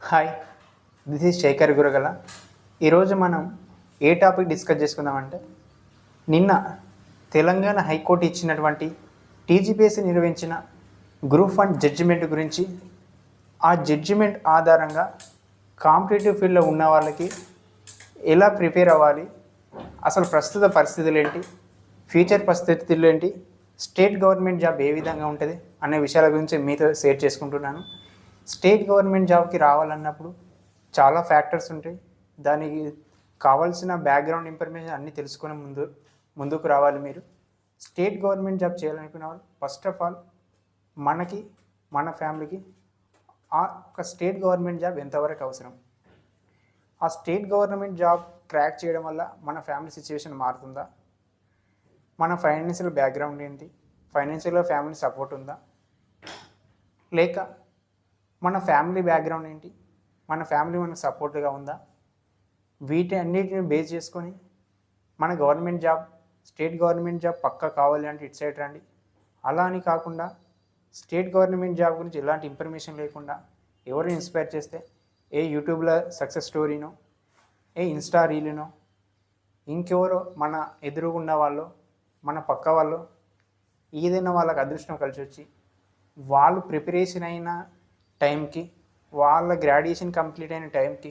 Hi, this is Shekhar Guragala. ఈరోజు మనం ఏ టాపిక్ డిస్కస్ చేసుకుందామంటే, నిన్న తెలంగాణ హైకోర్టు ఇచ్చినటువంటి టీజీపీఎస్సీ నిర్వహించిన గ్రూప్ వన్ జడ్జిమెంట్ గురించి, ఆ జడ్జిమెంట్ ఆధారంగా కాంపిటేటివ్ ఫీల్డ్లో ఉన్న వాళ్ళకి ఎలా ప్రిపేర్ అవ్వాలి, అసలు ప్రస్తుత పరిస్థితులు ఏంటి, ఫ్యూచర్ పరిస్థితులు ఏంటి, స్టేట్ గవర్నమెంట్ జాబ్ ఏ విధంగా ఉంటుంది అనే విషయాల గురించి మీతో షేర్ చేసుకుంటున్నాను. స్టేట్ గవర్నమెంట్ జాబ్కి రావాలన్నప్పుడు చాలా ఫ్యాక్టర్స్ ఉంటాయి. దానికి కావాల్సిన బ్యాక్గ్రౌండ్ ఇన్ఫర్మేషన్ అన్నీ తెలుసుకునే ముందుకు రావాలి. మీరు స్టేట్ గవర్నమెంట్ జాబ్ చేయాలనుకునే వాళ్ళు ఫస్ట్ ఆఫ్ ఆల్ మనకి, మన ఫ్యామిలీకి ఒక స్టేట్ గవర్నమెంట్ జాబ్ ఎంతవరకు అవసరం, ఆ స్టేట్ గవర్నమెంట్ జాబ్ క్రాక్ చేయడం వల్ల మన ఫ్యామిలీ సిచ్యువేషన్ మారుతుందా, మన ఫైనాన్షియల్ బ్యాక్గ్రౌండ్ ఏంటి, ఫైనాన్షియల్గా ఫ్యామిలీ సపోర్ట్ ఉందా, లేక మన ఫ్యామిలీ బ్యాక్గ్రౌండ్ ఏంటి, మన ఫ్యామిలీ మనకు సపోర్ట్గా ఉందా, వీటి అన్నిటిని బేస్ చేసుకొని మన government job, state government job పక్కా కావాలి అంటే ఇటు సైడ్ రండి. అలా అని కాకుండా స్టేట్ గవర్నమెంట్ జాబ్ గురించి ఎలాంటి ఇన్ఫర్మేషన్ లేకుండా ఎవరు ఇన్స్పైర్ చేస్తే ఏ యూట్యూబ్లో సక్సెస్ స్టోరీనో, ఏ ఇన్స్టా రీలునో, ఇంకెవరో మన ఎదురుగున్న వాళ్ళు, మన పక్క వాళ్ళు, ఏదైనా వాళ్ళకి అదృష్టం కలిసి వచ్చి వాళ్ళు ప్రిపరేషన్ అయిన టైంకి, వాళ్ళ గ్రాడ్యుయేషన్ కంప్లీట్ అయిన టైంకి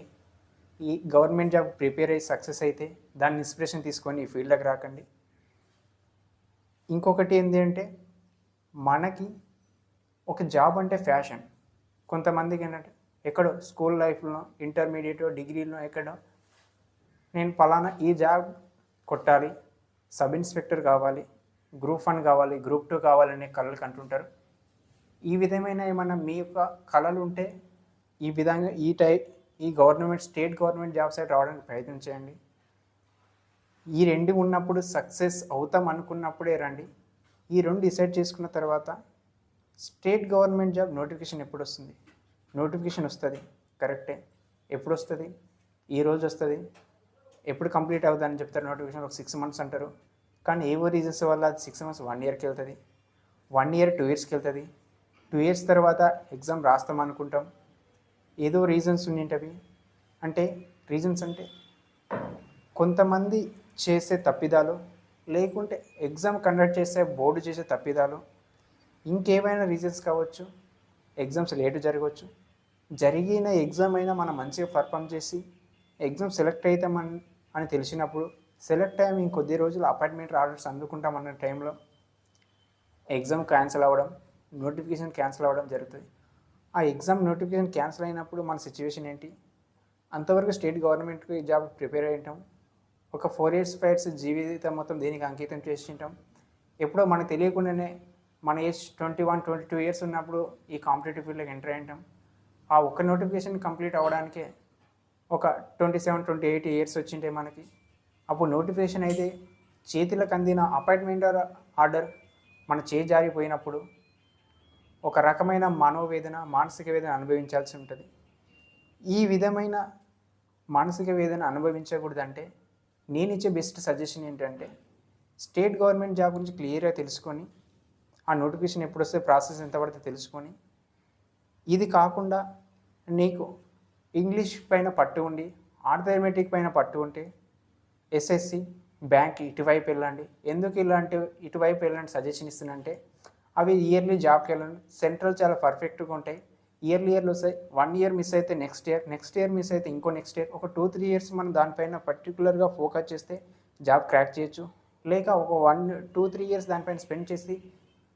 ఈ గవర్నమెంట్ జాబ్ ప్రిపేర్ అయ్యి సక్సెస్ అయితే దాన్ని ఇన్స్పిరేషన్ తీసుకొని ఈ ఫీల్డ్లోకి రాకండి. ఇంకొకటి ఏంటి అంటే, మనకి ఒక జాబ్ అంటే ఫ్యాషన్. కొంతమందికి ఏంటంటే ఎక్కడో స్కూల్ లైఫ్లో, ఇంటర్మీడియట్, డిగ్రీలో ఎక్కడో నేను పలానా ఈ జాబ్ కొట్టాలి, సబ్ ఇన్స్పెక్టర్ కావాలి, గ్రూప్ 1 కావాలి, గ్రూప్ 2 కావాలనే కళలు కంటుంటారు. ఈ విధమైన ఏమన్నా మీ యొక్క కళలు ఉంటే ఈ విధంగా ఈ government, state government job side రావడానికి ప్రయత్నం చేయండి. ఈ రెండు ఉన్నప్పుడు సక్సెస్ అవుతాం అనుకున్నప్పుడే రండి. ఈ రెండు డిసైడ్ చేసుకున్న తర్వాత స్టేట్ గవర్నమెంట్ జాబ్ నోటిఫికేషన్ ఎప్పుడు వస్తుంది, నోటిఫికేషన్ వస్తుంది కరెక్టే, ఎప్పుడు వస్తుంది, ఈరోజు వస్తుంది, ఎప్పుడు కంప్లీట్ అవుతుందని చెప్తారు. నోటిఫికేషన్ ఒక 6 months అంటారు, కానీ ఏవో రీజన్స్ వల్ల అది 6 months 1 yearకి వెళ్తుంది, 1 year 2 yearsకి వెళ్తుంది. 2 years తర్వాత ఎగ్జామ్ రాస్తాం అనుకుంటాం, ఏదో రీజన్స్ ఉన్నింటవి. అంటే రీజన్స్ అంటే కొంతమంది చేసే తప్పిదాలు, లేకుంటే ఎగ్జామ్ కండక్ట్ చేసే బోర్డు చేసే తప్పిదాలు, ఇంకేమైనా రీజన్స్ కావచ్చు. ఎగ్జామ్స్ లేటు జరగవచ్చు. జరిగిన ఎగ్జామ్ అయినా మనం మంచిగా పర్ఫామ్ చేసి ఎగ్జామ్ సెలెక్ట్ అవుతామని తెలిసినప్పుడు, సెలెక్ట్ అయ్యాము ఇంకొద్ది రోజులు అపాయింట్మెంట్ ఆర్డర్స్ అందుకుంటామన్న టైంలో ఎగ్జామ్ క్యాన్సిల్ అవ్వడం, నోటిఫికేషన్ క్యాన్సిల్ అవ్వడం జరుగుతుంది. ఆ ఎగ్జామ్ నోటిఫికేషన్ క్యాన్సిల్ అయినప్పుడు మన సిచ్యువేషన్ ఏంటి? అంతవరకు స్టేట్ గవర్నమెంట్కి జాబ్ ప్రిపేర్ అయి ఉంటాం, ఒక 4 years 5 years జీవితం మొత్తం దీనికి అంకితం చేసి ఉంటాం. ఎప్పుడో మనకు తెలియకుండానే మన ఏజ్ 21, 22 years ఉన్నప్పుడు ఈ కాంపిటేటివ్ ఫీల్డ్లోకి ఎంటర్ అయి ఉంటాం. ఆ ఒక్క నోటిఫికేషన్ కంప్లీట్ అవ్వడానికే ఒక 27, 28 years వచ్చింటే మనకి. అప్పుడు నోటిఫికేషన్ అయితే చేతులకు అందిన అపాయింట్మెంట్ ఆర్డర్ మన చేయి జారిపోయినప్పుడు ఒక రకమైన మనోవేదన, మానసిక వేదన అనుభవించాల్సి ఉంటుంది. ఈ విధమైన మానసిక వేదన అనుభవించకూడదంటే నేను ఇచ్చే బెస్ట్ సజెషన్ ఏంటంటే, స్టేట్ గవర్నమెంట్ జాబ్ గురించి క్లియర్గా తెలుసుకొని, ఆ నోటిఫికేషన్ ఎప్పుడు వస్తే ప్రాసెస్ ఎంత పడితే తెలుసుకొని, ఇది కాకుండా నీకు ఇంగ్లీష్ పైన పట్టు ఉండి, ఆర్థమెటిక్ పైన పట్టు ఉంటే ఎస్ఎస్సి, బ్యాంక్ ఇటువైపు వెళ్ళండి. ఎందుకు ఇలాంటి ఇటువైపు వెళ్ళండి సజెషన్ ఇస్తుందంటే, అవి ఇయర్లీ జాబ్కి వెళ్ళండి. సెంట్రల్ చాలా పర్ఫెక్ట్గా ఉంటాయి. ఇయర్లీ వస్తాయి. 1 year మిస్ అయితే నెక్స్ట్ ఇయర్ మిస్ అయితే ఇంకో నెక్స్ట్ ఇయర్, ఒక 2-3 years మనం దానిపైన పర్టికులర్గా ఫోకస్ చేస్తే జాబ్ క్రాక్ చేయొచ్చు. లేక ఒక 1-2-3 years దానిపైన స్పెండ్ చేసి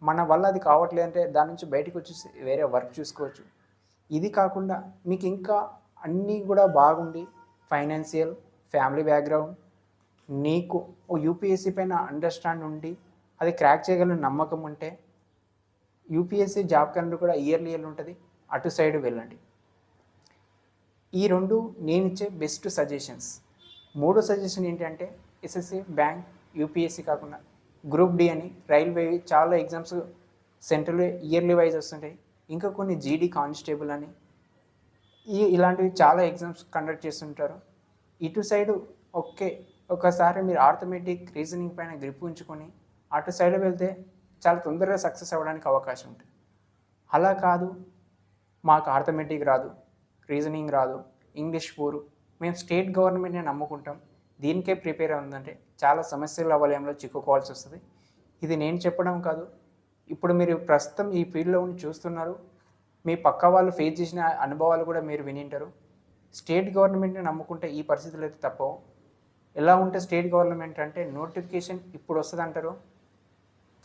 మన వల్ల అది కావట్లేదు అంటే దాని నుంచి బయటకు వచ్చేసి వేరే వర్క్ చూసుకోవచ్చు. ఇది కాకుండా మీకు ఇంకా అన్నీ కూడా బాగుండి, ఫైనాన్షియల్, ఫ్యామిలీ బ్యాక్గ్రౌండ్, నీకు యూపీఎస్సీ పైన అండర్స్టాండ్ ఉండి అది క్రాక్ చేయగలని నమ్మకం ఉంటే, యూపీఎస్సీ జాబ్ క్యాలెండర్ కూడా ఇయర్లీ ఉంటుంది, అటు సైడ్ వెళ్ళండి. ఈ రెండు నేను ఇచ్చే బెస్ట్ సజెషన్స్. మూడో సజెషన్ ఏంటంటే, ఎస్ఎస్సి, బ్యాంక్, యూపీఎస్సీ కాకుండా గ్రూప్ డి అని, రైల్వే, చాలా ఎగ్జామ్స్ సెంట్రల్ ఇయర్లీ వైజ్ వస్తుంటాయి. ఇంకా కొన్ని జీడీ కానిస్టేబుల్ అని, ఇలాంటివి చాలా ఎగ్జామ్స్ కండక్ట్ చేస్తుంటారు. ఇటు సైడు ఒకసారి మీరు ఆర్థమెటిక్, రీజనింగ్ పైన గ్రిప్ ఉంచుకొని అటు సైడ్ వెళ్తే చాలా తొందరగా సక్సెస్ అవ్వడానికి అవకాశం ఉంటుంది. అలా కాదు, మాకు ఆర్థమెటిక్ రాదు, రీజనింగ్ రాదు, ఇంగ్లీష్ పూరు, మేము స్టేట్ గవర్నమెంట్ని నమ్ముకుంటాం, దీనికే ప్రిపేర్ అవుతుందంటే చాలా సమస్యల వలయంలో చిక్కుకోవాల్సి వస్తుంది. ఇది నేను చెప్పడం కాదు, ఇప్పుడు మీరు ప్రస్తుతం ఈ ఫీల్డ్లో ఉండి చూస్తున్నారు, మీ పక్క వాళ్ళు ఫేస్ చేసిన అనుభవాలు కూడా మీరు వినింటారు. స్టేట్ గవర్నమెంట్ని నమ్ముకుంటే ఈ పరిస్థితులు అయితే తప్పవు. ఎలా ఉంటే స్టేట్ గవర్నమెంట్ అంటే నోటిఫికేషన్ ఇప్పుడు వస్తుంది అంటారు,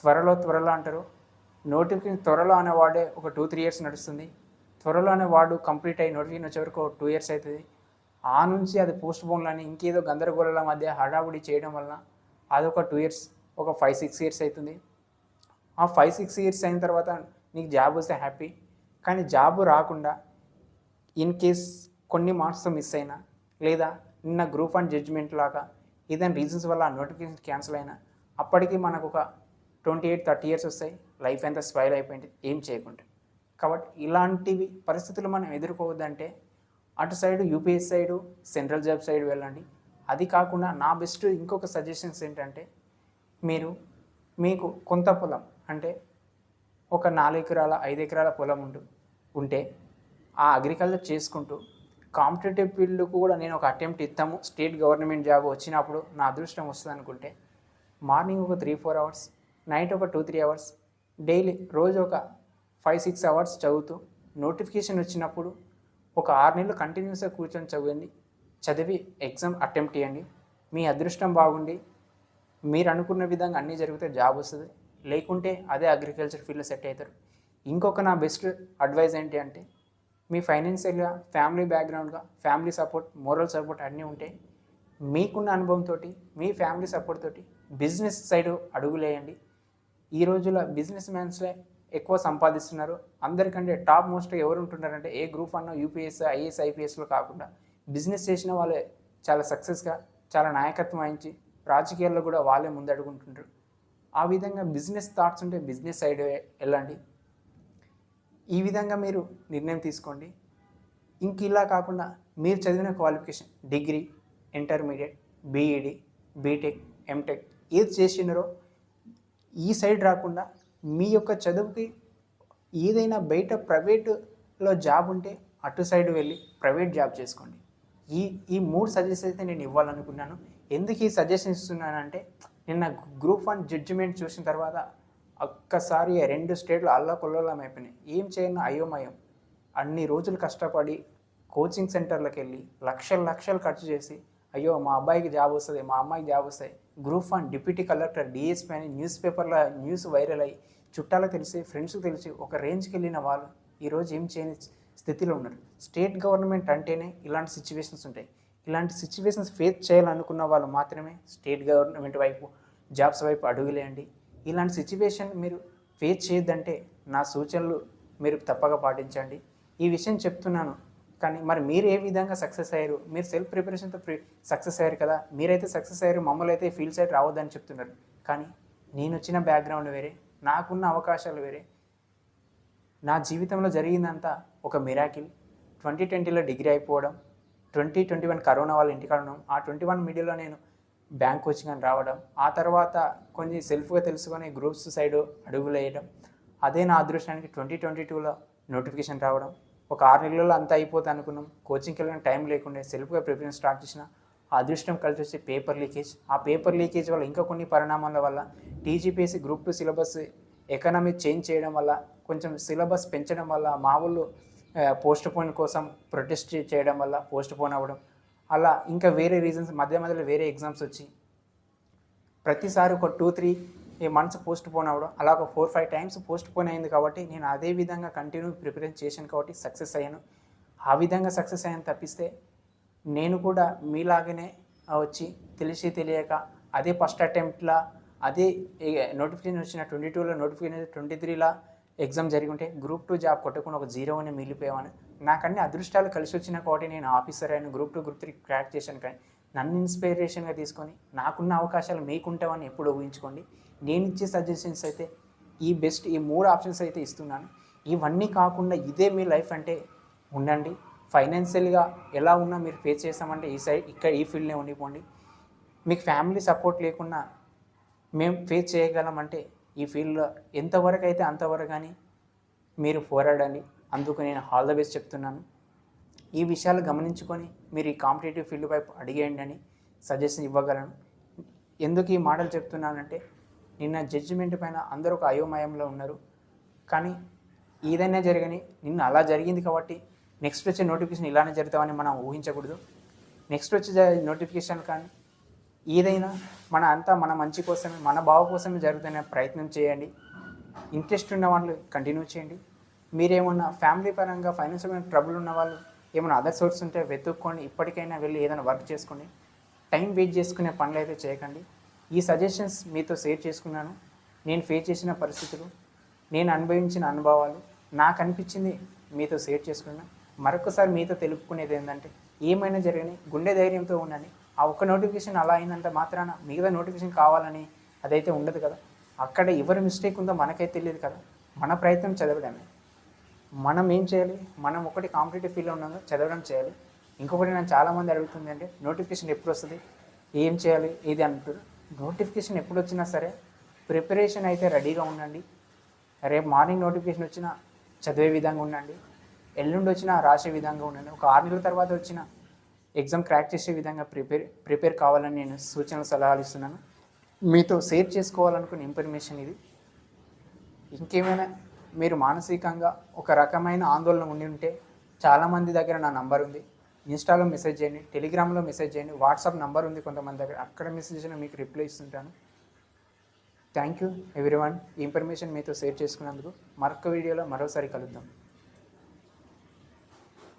త్వరలో అంటారు. నోటిఫికేషన్ త్వరలో అనే వాడే ఒక 2-3 ఇయర్స్ నడుస్తుంది. త్వరలో అనే వాడు కంప్లీట్ అయ్యి నోటిఫికేషన్ వచ్చే వరకు 2 ఇయర్స్ అవుతుంది. ఆ నుంచి అది పోస్ట్ పోన్లని ఇంకేదో గందరగోళాల మధ్య హడావుడి చేయడం వలన అదొక 2 ఇయర్స్, ఒక 5-6 ఇయర్స్ అవుతుంది. ఆ 5-6 ఇయర్స్ అయిన తర్వాత నీకు జాబ్ వస్తే హ్యాపీ. కానీ జాబ్ రాకుండా ఇన్ కేస్ కొన్ని మార్క్స్ మిస్ అయినా, లేదా నిన్న గ్రూప్ 1 జడ్జిమెంట్ లాగా ఏదైనా రీజన్స్ వల్ల ఆ నోటిఫికేషన్ క్యాన్సిల్ అయినా, అప్పటికి మనకు ఒక 28-30 ఇయర్స్ వస్తాయి. లైఫ్ అంతా స్పైల్ అయిపోయింది ఏం చేయకుండా. కాబట్టి ఇలాంటివి పరిస్థితులు మనం ఎదుర్కోవద్దంటే అటు side UPS side, central job side వెళ్ళండి. అది కాకుండా నా బెస్ట్ ఇంకొక సజెషన్స్ ఏంటంటే, మీకు కొంత పొలం అంటే ఒక 4 ఎకరాల 5 ఎకరాల పొలం ఉంటే ఆ అగ్రికల్చర్ చేసుకుంటూ కాంపిటేటివ్ ఫీల్డ్కు కూడా నేను ఒక అటెంప్ట్ ఇస్తాము, స్టేట్ గవర్నమెంట్ జాబ్ వచ్చినప్పుడు నా అదృష్టం వస్తుంది అనుకుంటే, మార్నింగ్ ఒక 3-4 అవర్స్, నైట్ ఒక 2-3 అవర్స్, డైలీ రోజు ఒక 5-6 అవర్స్ చదువుతూ నోటిఫికేషన్ వచ్చినప్పుడు ఒక 6 నెలలు కంటిన్యూస్గా కూర్చొని చదివి ఎగ్జామ్ అటెంప్ట్ చేయండి. మీ అదృష్టం బాగుండి మీరు అనుకున్న విధంగా అన్నీ జరిగితే జాబ్ వస్తుంది, లేకుంటే అదే అగ్రికల్చర్ ఫీల్డ్లో సెట్ అవుతారు. ఇంకొక నా బెస్ట్ అడ్వైజ్ ఏంటి అంటే, మీ ఫైనాన్షియల్గా, ఫ్యామిలీ బ్యాక్గ్రౌండ్గా, ఫ్యామిలీ సపోర్ట్, మోరల్ సపోర్ట్ అన్నీ ఉంటే మీకున్న అనుభవంతో, మీ ఫ్యామిలీ సపోర్ట్ తోటి బిజినెస్ సైడ్ అడుగులేయండి. ఈ రోజుల్లో బిజినెస్ మ్యాన్స్లే ఎక్కువ సంపాదిస్తున్నారు. అందరికంటే టాప్ మోస్ట్గా ఎవరు ఉంటున్నారంటే ఏ గ్రూప్ 1 యూపీఎస్, ఐఏఎస్, ఐపీఎస్లో కాకుండా బిజినెస్ చేసిన వాళ్ళే చాలా సక్సెస్గా, చాలా నాయకత్వం వహించి రాజకీయాల్లో కూడా వాళ్ళే ముందడుగుంటుంటారు. ఆ విధంగా బిజినెస్ థాట్స్ ఉంటే బిజినెస్ సైడ్ వెళ్ళండి. ఈ విధంగా మీరు నిర్ణయం తీసుకోండి. ఇంక ఇలా కాకుండా మీరు చదివిన qualification degree, intermediate, BEd, BTech, MTech ఏది చేసినారో ఈ సైడ్ రాకుండా మీ యొక్క చదువుకి ఏదైనా బయట ప్రైవేటులో జాబ్ ఉంటే అటు సైడ్ వెళ్ళి ప్రైవేట్ జాబ్ చేసుకోండి. ఈ 3 సజెషన్స్ అయితే నేను ఇవ్వాలనుకున్నాను. ఎందుకు ఈ సజెషన్ ఇస్తున్నానంటే, నిన్న గ్రూప్ 1 జడ్జిమెంట్ చూసిన తర్వాత ఒక్కసారి 2 స్టేట్లు అల్లకొల్లోలం అయిపోయినాయి. ఏం చేయను అయోమయం. అన్ని రోజులు కష్టపడి కోచింగ్ సెంటర్లకు వెళ్ళి లక్షలు ఖర్చు చేసి, అయ్యో మా అబ్బాయికి జాబ్ వస్తుంది, మా అమ్మాయికి జాబ్ వస్తాయి, గ్రూప్ 1 డిప్యూటీ కలెక్టర్, డిఎస్పీ అని న్యూస్ పేపర్లో న్యూస్ వైరల్ అయ్యి చుట్టాలకు తెలిసి, ఫ్రెండ్స్కి తెలిసి ఒక రేంజ్కి వెళ్ళిన వాళ్ళు ఈరోజు ఏం చేయని స్థితిలో ఉన్నారు. స్టేట్ గవర్నమెంట్ అంటేనే ఇలాంటి సిచ్యువేషన్స్ ఉంటాయి. ఇలాంటి సిచ్యువేషన్స్ ఫేస్ చేయాలనుకున్న వాళ్ళు మాత్రమే స్టేట్ గవర్నమెంట్ వైపు, జాబ్స్ వైపు అడుగులేయండి. ఇలాంటి సిచ్యువేషన్ మీరు ఫేస్ చేయొద్దంటే నా సూచనలు మీరు తప్పక పాటించండి. ఈ విషయం చెప్తున్నాను. కానీ మరి మీరు ఏ విధంగా సక్సెస్ అయ్యారు? మీరు సెల్ఫ్ ప్రిపరేషన్తో సక్సెస్ అయ్యారు కదా, మీరైతే సక్సెస్ అయ్యారు, మమ్మల్ని అయితే ఫీల్డ్ సైడ్ రావద్దని చెప్తున్నారు. కానీ నేను వచ్చిన బ్యాక్గ్రౌండ్ వేరే, నాకున్న అవకాశాలు వేరే. నా జీవితంలో జరిగిందంతా ఒక మిరాకిల్. 2020లో డిగ్రీ అయిపోవడం, 2021 కరోనా వాళ్ళ ఇంటికాడ ఉండడం, ఆ 21 మిడిల్లో నేను బ్యాంక్ కోచింగ్ అని రావడం, ఆ తర్వాత కొన్ని సెల్ఫ్గా తెలుసుకొని గ్రూప్స్ సైడ్ అడుగులు వేయడం, అదే నా అదృష్టానికి 2022లో నోటిఫికేషన్ రావడం. ఒక 6 నెలల్లో అంతా అయిపోతే అనుకున్నాం, కోచింగ్కి వెళ్ళిన టైం లేకుండా సెల్ఫ్గా ప్రిపరేషన్ స్టార్ట్ చేసిన, ఆ అదృష్టం కలిసి వచ్చి పేపర్ లీకేజ్. ఆ పేపర్ లీకేజ్ వల్ల ఇంకా కొన్ని పరిణామాల వల్ల TGPSC group 2 syllabus economy change చేయడం వల్ల, కొంచెం సిలబస్ పెంచడం వల్ల మా వాళ్ళు పోస్ట్ పోన్ కోసం ప్రొటెస్ట్ చేయడం వల్ల పోస్ట్ పోన్ అవ్వడం, అలా ఇంకా వేరే రీజన్స్ మధ్యలో వేరే ఎగ్జామ్స్ వచ్చి ప్రతిసారి ఒక 2-3 మంత్స్ పోస్ట్ పోన్ అవ్వడం, అలా ఒక 4-5 టైమ్స్ పోస్ట్ పోన్ అయింది. కాబట్టి నేను అదే విధంగా కంటిన్యూ ప్రిపరేషన్ చేశాను కాబట్టి సక్సెస్ అయ్యాను. ఆ విధంగా సక్సెస్ అయ్యాను తప్పిస్తే నేను కూడా మీలాగనే వచ్చి తెలిసి తెలియక అదే ఫస్ట్ అటెంప్ట్లా అదే నోటిఫికేషన్ వచ్చిన 22లో నోటిఫికేషన్ 23లా ఎగ్జామ్ జరిగి ఉంటే గ్రూప్ 2 జాబ్ కొట్టకుండా ఒక 0 అని మిగిలిపోయామని. నాకు అన్ని అదృష్టాలు కలిసి వచ్చిన కాబట్టి నేను ఆఫీసర్ అయిన గ్రూప్ 2, గ్రూప్ 3 క్రాక్ చేశాను. కానీ నన్ను ఇన్స్పిరేషన్గా తీసుకొని నాకున్న అవకాశాలు మీకుంటామని ఎప్పుడు ఊహించుకోండి. నేను ఇచ్చే సజెషన్స్ అయితే ఈ 3 ఆప్షన్స్ అయితే ఇస్తున్నాను. ఇవన్నీ కాకుండా ఇదే మీ లైఫ్ అంటే ఉండండి. ఫైనాన్షియల్గా ఎలా ఉన్నా మీరు ఫేస్ చేస్తామంటే ఈ ఫీల్డ్నే ఉండిపోండి. మీకు ఫ్యామిలీ సపోర్ట్ లేకుండా మేము ఫేస్ చేయగలమంటే ఈ ఫీల్డ్లో ఎంతవరకు అయితే అంతవరకు కానీ మీరు పోరాడండి. అందుకు నేను ఆల్ ద బెస్ట్ చెప్తున్నాను. ఈ విషయాలు గమనించుకొని మీరు ఈ కాంపిటేటివ్ ఫీల్డ్ వైపు అడిగేయండి అని సజెషన్ ఇవ్వగలను. ఎందుకు ఈ మాటలు చెప్తున్నానంటే నిన్న జడ్జిమెంట్ పైన అందరూ ఒక అయోమయంలో ఉన్నారు. కానీ ఏదైనా జరగని నిన్న అలా జరిగింది కాబట్టి నెక్స్ట్ వచ్చే నోటిఫికేషన్ ఇలానే జరుగుతామని మనం ఊహించకూడదు. నెక్స్ట్ వచ్చే నోటిఫికేషన్ కానీ ఏదైనా మన మంచి కోసమే, మన బావ కోసమే జరుగుతున్న ప్రయత్నం చేయండి. ఇంట్రెస్ట్ ఉన్న వాళ్ళు కంటిన్యూ చేయండి. మీరేమన్నా ఫ్యామిలీ పరంగా ఫైనాన్షియల్ ట్రబుల్ ఉన్న వాళ్ళు ఏమైనా అదర్ సోర్స్ ఉంటే వెతుక్కొని ఇప్పటికైనా వెళ్ళి ఏదైనా వర్క్ చేసుకోండి. టైం వేస్ట్ చేసుకునే పనులు అయితే చేయకండి. ఈ సజెషన్స్ మీతో షేర్ చేసుకున్నాను. నేను ఫేస్ చేసిన పరిస్థితులు, నేను అనుభవించిన అనుభవాలు, నాకు అనిపించింది మీతో షేర్ చేసుకున్నాను. మరొకసారి మీతో తెలుపుకునేది ఏంటంటే ఏమైనా జరగని గుండె ధైర్యంతో ఉండండి. ఆ ఒక్క నోటిఫికేషన్ అలా అయినంత మాత్రాన మిగతా నోటిఫికేషన్ కావాలని అదైతే ఉండదు కదా. అక్కడ ఎవరి మిస్టేక్ ఉందో మనకైతే తెలియదు కదా. మన ప్రయత్నం చదవడమే. మనం ఏం చేయాలి, మనం ఒకటి కాంపిటేటివ్ ఫీల్డ్లో ఉన్నామో చదవడం చేయాలి. ఇంకొకటి నేను చాలామంది అడుగుతుంది అంటే నోటిఫికేషన్ ఎప్పుడు వస్తుంది, ఏం చేయాలి ఇది అంటారు. నోటిఫికేషన్ ఎప్పుడు వచ్చినా సరే ప్రిపరేషన్ అయితే రెడీగా ఉండండి. రేపు మార్నింగ్ నోటిఫికేషన్ వచ్చినా చదివే విధంగా ఉండండి. ఎల్లుండి వచ్చినా రాసే విధంగా ఉండండి. ఒక 6 నెలల తర్వాత వచ్చిన ఎగ్జామ్ క్రాక్ చేసే విధంగా ప్రిపేర్ కావాలని నేను సూచనలు సలహాలు ఇస్తున్నాను. మీతో షేర్ చేసుకోవాలనుకున్న ఇన్ఫర్మేషన్ ఇది. ఇంకేమైనా మీరు మానసికంగా ఒక రకమైన ఆందోళన ఉండి ఉంటే చాలామంది దగ్గర నా నంబర్ ఉంది. ఇన్స్టాలో మెసేజ్ చేయండి, టెలిగ్రామ్లో మెసేజ్ చేయండి, వాట్సాప్ నంబర్ ఉంది కొంతమంది దగ్గర, అక్కడ మెసేజ్ చేసిన మీకు రిప్లై ఇస్తుంటాను. Thank you everyone. ఈ ఇన్ఫర్మేషన్ మీతో షేర్ చేసుకున్నందుకు. మరొక వీడియోలో మరోసారి కలుద్దాం.